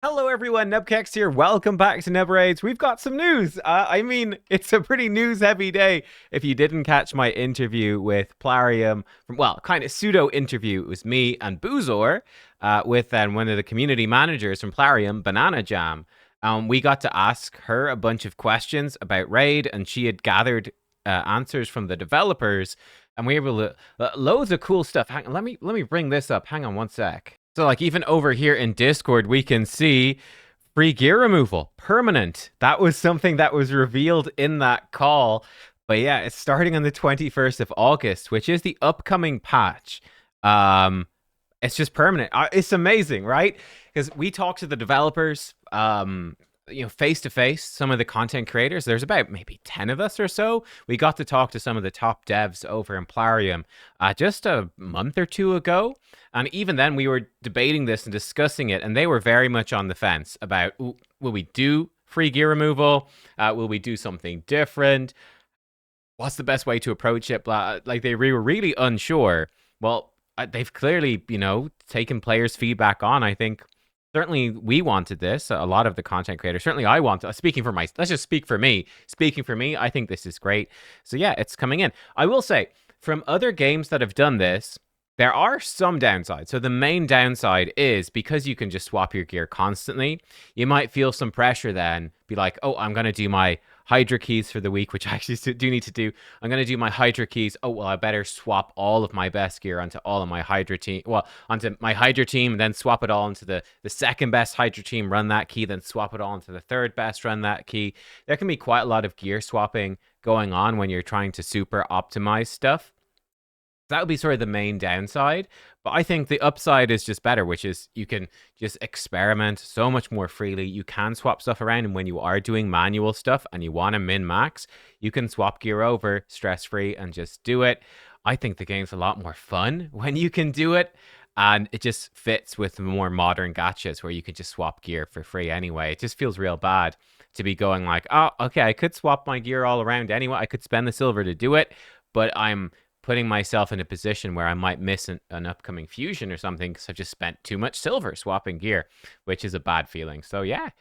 Hello everyone, nubkeks here. Welcome back to Nub Raids. We've got some news. It's a pretty news-heavy day. If you didn't catch my interview with Plarium, kind of pseudo interview, it was me and Boozor with one of the community managers from Plarium, Banana Jam. We got to ask her a bunch of questions about Raid, and she had gathered answers from the developers, and we were able to loads of cool stuff. Hang on, let me bring this up. Hang on one sec. So like even over here in Discord, we can see free gear removal, permanent. That was something that was revealed in that call. But yeah, it's starting on the 21st of August, which is the upcoming patch. It's just permanent. It's amazing, right? Because we talked to the developers, face to face, some of the content creators. There's about maybe 10 of us or so. We got to talk to some of the top devs over in Plarium just a month or two ago. And even then, we were debating this and discussing it, and they were very much on the fence about, will we do free gear removal? Will we do something different? What's the best way to approach it? Like, they were really unsure. Well, they've clearly, taken players' feedback on. I think certainly we wanted this. A lot of the content creators, certainly I want to. Let's just speak for me. Speaking for me, I think this is great. So yeah, it's coming in. I will say, from other games that have done this, there are some downsides. So the main downside is because you can just swap your gear constantly, you might feel some pressure then, be like, oh, I'm going to do my Hydra keys for the week, which I actually do need to do. I'm going to do my Hydra keys. Oh, well, I better swap all of my best gear onto all of my Hydra team. Well, onto my Hydra team, and then swap it all into the second best Hydra team, run that key, then swap it all into the third best, run that key. There can be quite a lot of gear swapping going on when you're trying to super optimize stuff. That would be sort of the main downside, but I think the upside is just better, which is you can just experiment so much more freely. You can swap stuff around, and when you are doing manual stuff and you want to min-max, you can swap gear over stress-free and just do it. I think the game's a lot more fun when you can do it, and it just fits with the more modern gachas where you can just swap gear for free anyway. It just feels real bad to be going like, oh, okay, I could swap my gear all around anyway. I could spend the silver to do it, but I'm putting myself in a position where I might miss an upcoming fusion or something because I've just spent too much silver swapping gear, which is a bad feeling. So yeah,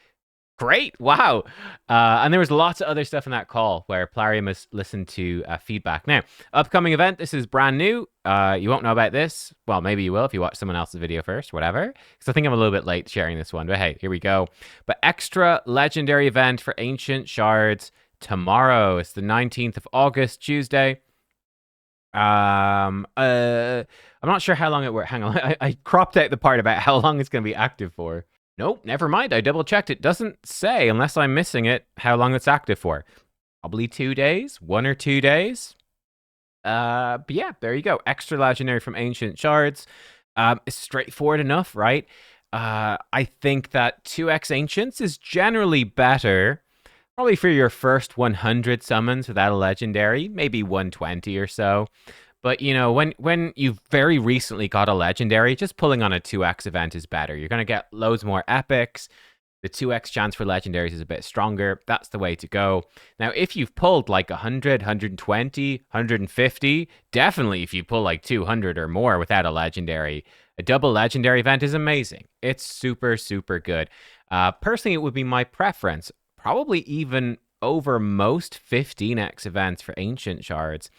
great. Wow. And there was lots of other stuff in that call where Plarium has listened to feedback. Now, upcoming event, this is brand new. You won't know about this. Well, maybe you will if you watch someone else's video first, whatever. Because I think I'm a little bit late sharing this one. But hey, here we go. But extra legendary event for Ancient Shards tomorrow. It's the 19th of August, Tuesday. I'm not sure how long it works. Hang on, I cropped out the part about how long it's going to be active for. Nope, never mind. I double checked. It doesn't say, unless I'm missing it, how long it's active for. Probably 2 days, 1 or 2 days. But yeah, there you go. Extra legendary from Ancient Shards. It's straightforward enough, right? I think that 2x Ancients is generally better. Probably for your first 100 summons without a legendary, maybe 120 or so. But, when you've very recently got a legendary, just pulling on a 2x event is better. You're going to get loads more epics. The 2x chance for legendaries is a bit stronger. That's the way to go. Now, if you've pulled like 100, 120, 150, definitely if you pull like 200 or more without a legendary, a double legendary event is amazing. It's super, super good. Personally, it would be my preference. Probably even over most 15x events for Ancient Shards,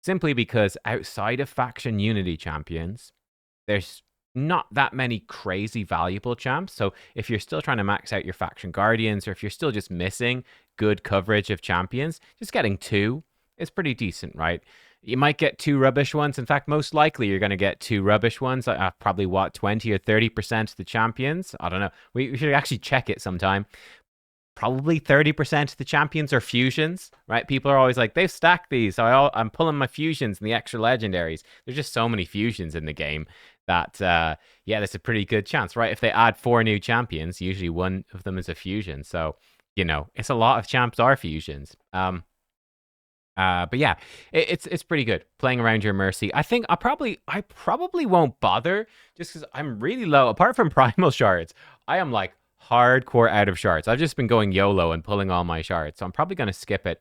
simply because outside of faction unity champions, there's not that many crazy valuable champs. So if you're still trying to max out your faction guardians, or if you're still just missing good coverage of champions, just getting 2 is pretty decent, right? You might get 2 rubbish ones. In fact, most likely you're going to get 2 rubbish ones. Probably 20 or 30% of the champions. I don't know. We should actually check it sometime. Probably 30% of the champions are fusions, right? People are always like, they've stacked these, so I'm pulling my fusions and the extra legendaries. There's just so many fusions in the game that, there's a pretty good chance, right? If they add 4 new champions, usually one of them is a fusion. So, it's a lot of champs are fusions. But yeah, it's pretty good playing around your Mercy. I think I probably won't bother just because I'm really low. Apart from Primal Shards, I am like hardcore out of shards. I've just been going YOLO and pulling all my shards, so I'm probably going to skip it.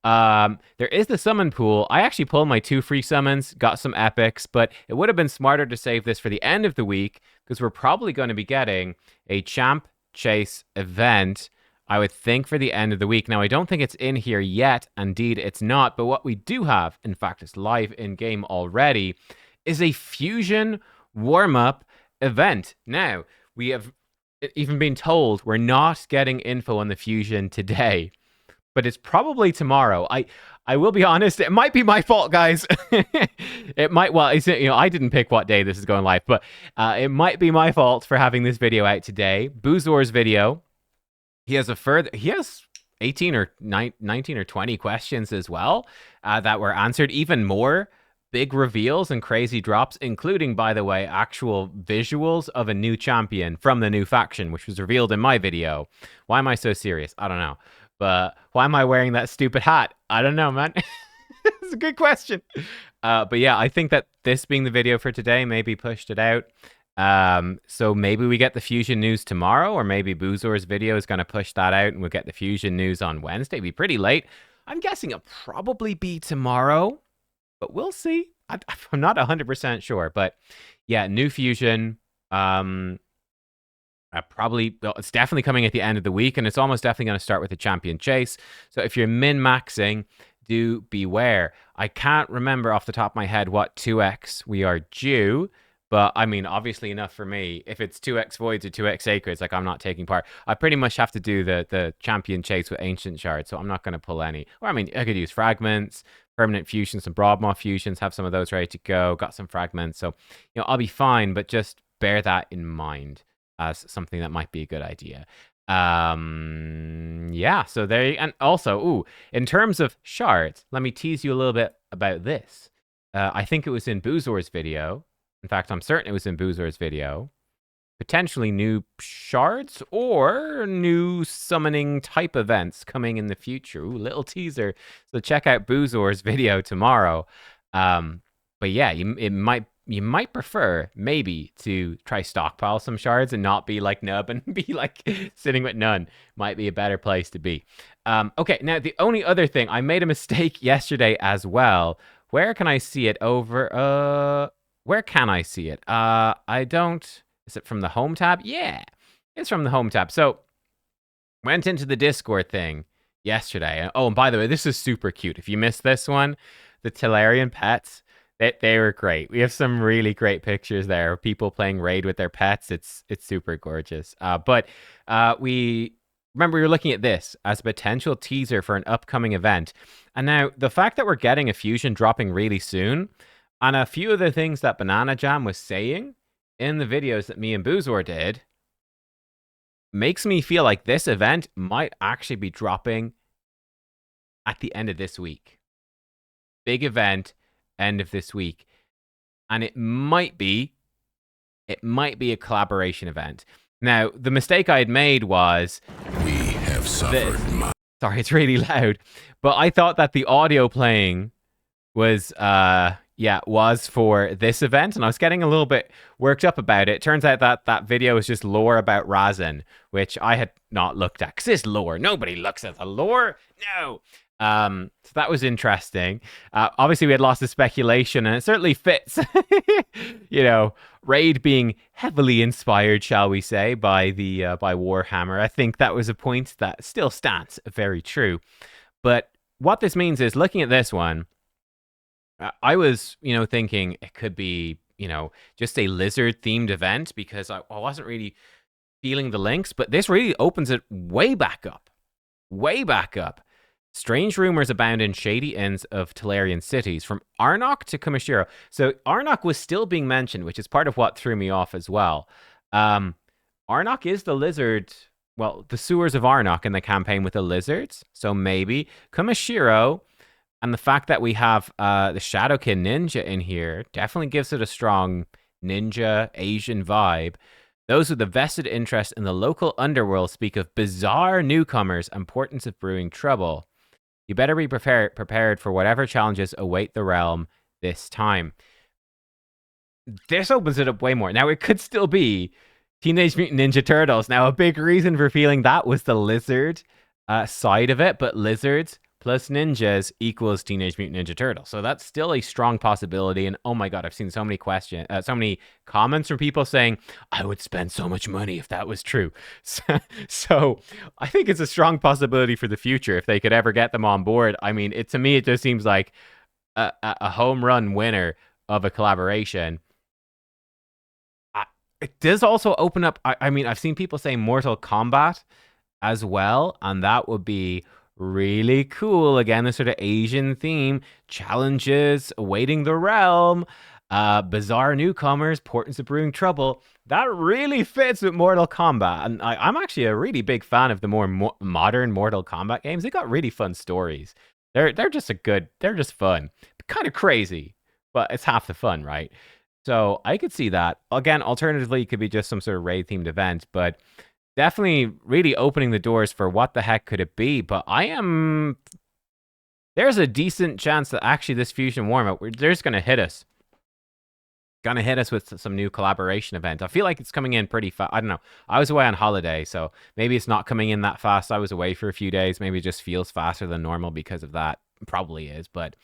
There is the summon pool. I actually pulled my 2 free summons, got some epics, but it would have been smarter to save this for the end of the week because we're probably going to be getting a champ chase event, I would think for the end of the week. Now, I don't think it's in here yet. Indeed, it's not. But what we do have, in fact, it's live in game already, is a fusion warm-up event. Now, we have even been told we're not getting info on the fusion today, but it's probably tomorrow. I will be honest, it might be my fault, guys. It might, well, it's, I didn't pick what day this is going live, but it might be my fault for having this video out today. Boozor's video, he has 18 or 19 or 20 questions as well that were answered. Even more big reveals and crazy drops, including, by the way, actual visuals of a new champion from the new faction, which was revealed in my video. Why am I so serious? I don't know. But why am I wearing that stupid hat? I don't know, man. It's a good question. But yeah, I think that this being the video for today maybe pushed it out. So maybe we get the fusion news tomorrow, or maybe Boozor's video is going to push that out and we'll get the fusion news on Wednesday. It'd be pretty late. I'm guessing it'll probably be tomorrow, but we'll see. I'm not 100% sure. But yeah, new fusion. It's definitely coming at the end of the week, and it's almost definitely going to start with the champion chase. So if you're min-maxing, do beware. I can't remember off the top of my head what 2x we are due, but I mean, obviously enough for me. If it's 2x voids or 2x sacreds, like, I'm not taking part. I pretty much have to do the champion chase with ancient shards, so I'm not going to pull any. Or I mean, I could use fragments, permanent fusions, some Broadmoth fusions, have some of those ready to go. Got some fragments, so I'll be fine. But just bear that in mind as something that might be a good idea. Yeah, so there. And also, in terms of shards, let me tease you a little bit about this. I think it was in Boozor's video. In fact, I'm certain it was in Boozor's video. Potentially new shards or new summoning type events coming in the future. Little teaser. So check out Boozor's video tomorrow. But yeah, you might prefer maybe to try stockpile some shards and not be like Nub and be like sitting with none. Might be a better place to be. Okay, now the only other thing, I made a mistake yesterday as well. Where can I see it over? Where can I see it? I don't. Is it from the home tab? Yeah, it's from the home tab. So went into the Discord thing yesterday. Oh, and by the way, this is super cute. If you missed this one, the Tolarian pets. They were great. We have some really great pictures there of people playing Raid with their pets. It's super gorgeous. But we were looking at this as a potential teaser for an upcoming event. And now the fact that we're getting a fusion dropping really soon, and a few of the things that Banana Jam was saying in the videos that me and Boozor did, makes me feel like this event might actually be dropping at the end of this week. Big event. End of this week, and it might be a collaboration event. Now, the mistake I had made was we have suffered. Sorry, it's really loud, but I thought that the audio playing was for this event, and I was getting a little bit worked up about it. Turns out that video was just lore about Razin, which I had not looked at, because it's lore. Nobody looks at the lore. No. So that was interesting. Obviously we had lots of speculation, and it certainly fits. Raid being heavily inspired, shall we say, by Warhammer. I think that was a point that still stands very true. But what this means is, looking at this one, I was, thinking it could be, just a lizard themed event, because I wasn't really feeling the links, but this really opens it way back up. Strange rumors abound in shady ends of Tolarian cities, from Arnok to Kumashiro. So Arnok was still being mentioned, which is part of what threw me off as well. Arnok is the lizard, the sewers of Arnok in the campaign with the lizards. So maybe Kumashiro, and the fact that we have the Shadowkin ninja in here definitely gives it a strong ninja Asian vibe. Those with a vested interest in the local underworld speak of bizarre newcomers and portents of brewing trouble. You better be prepared for whatever challenges await the realm this time. This opens it up way more. Now, it could still be Teenage Mutant Ninja Turtles. Now, a big reason for feeling that was the lizard side of it, but lizards plus ninjas equals Teenage Mutant Ninja Turtle. So that's still a strong possibility. And oh my god, I've seen so many so many comments from people saying I would spend so much money if that was true. So I think it's a strong possibility for the future if they could ever get them on board. I mean, to me, it just seems like a home run winner of a collaboration. It does also open up. I mean, I've seen people say Mortal Kombat as well, and that would be really cool. Again, the sort of Asian theme, challenges awaiting the realm, bizarre newcomers, portents of brewing trouble. That really fits with Mortal Kombat, and I'm actually a really big fan of the more modern Mortal Kombat games. They got really fun stories. They're just they're just fun, kind of crazy, but it's half the fun, right? So I could see that. Again, alternatively, it could be just some sort of raid themed event, but definitely really opening the doors for what the heck could it be. But there's a decent chance that actually this Fusion warm-up, they're just going to hit us. Going to hit us with some new collaboration event. I feel like it's coming in pretty fast. I don't know. I was away on holiday, so maybe it's not coming in that fast. I was away for a few days. Maybe it just feels faster than normal because of that. Probably is, but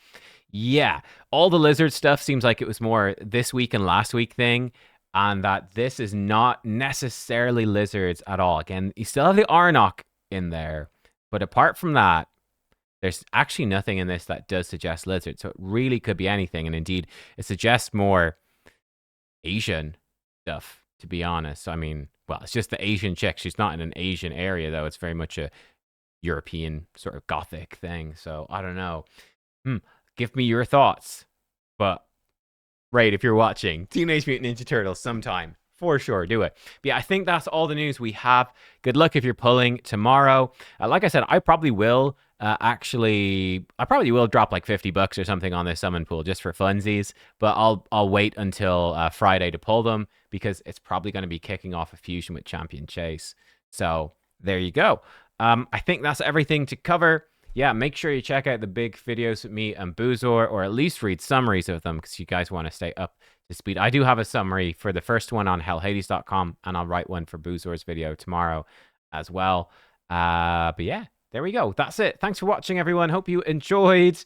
yeah, all the lizard stuff seems like it was more this week and last week thing, and that this is not necessarily lizards at all. Again, you still have the Arnok in there, but apart from that, there's actually nothing in this that does suggest lizard, so it really could be anything, and indeed, it suggests more Asian stuff, to be honest. I mean, well, it's just the Asian chick. She's not in an Asian area, though. It's very much a European sort of gothic thing, so I don't know. Give me your thoughts. But, right, if you're watching, Teenage Mutant Ninja Turtles sometime. For sure, do it. But yeah, I think that's all the news we have. Good luck if you're pulling tomorrow. Like I said, I probably will drop like $50 or something on this summon pool just for funsies. But I'll wait until Friday to pull them because it's probably going to be kicking off a fusion with Champion Chase. So there you go. I think that's everything to cover. Yeah, make sure you check out the big videos with me and Boozor, or at least read summaries of them because you guys want to stay up to speed. I do have a summary for the first one on hellhades.com, and I'll write one for Boozor's video tomorrow as well. But yeah, there we go. That's it. Thanks for watching, everyone. Hope you enjoyed.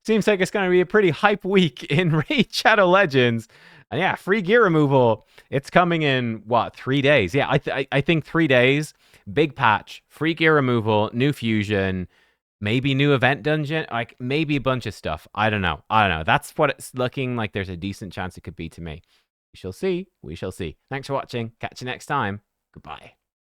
Seems like it's going to be a pretty hype week in Raid Shadow Legends. And yeah, free gear removal. It's coming in, what, 3 days? Yeah, I think 3 days. Big patch, free gear removal, new fusion, maybe new event dungeon, like maybe a bunch of stuff. I don't know. That's what it's looking like. There's a decent chance it could be to me. We shall see. Thanks for watching. Catch you next time. Goodbye.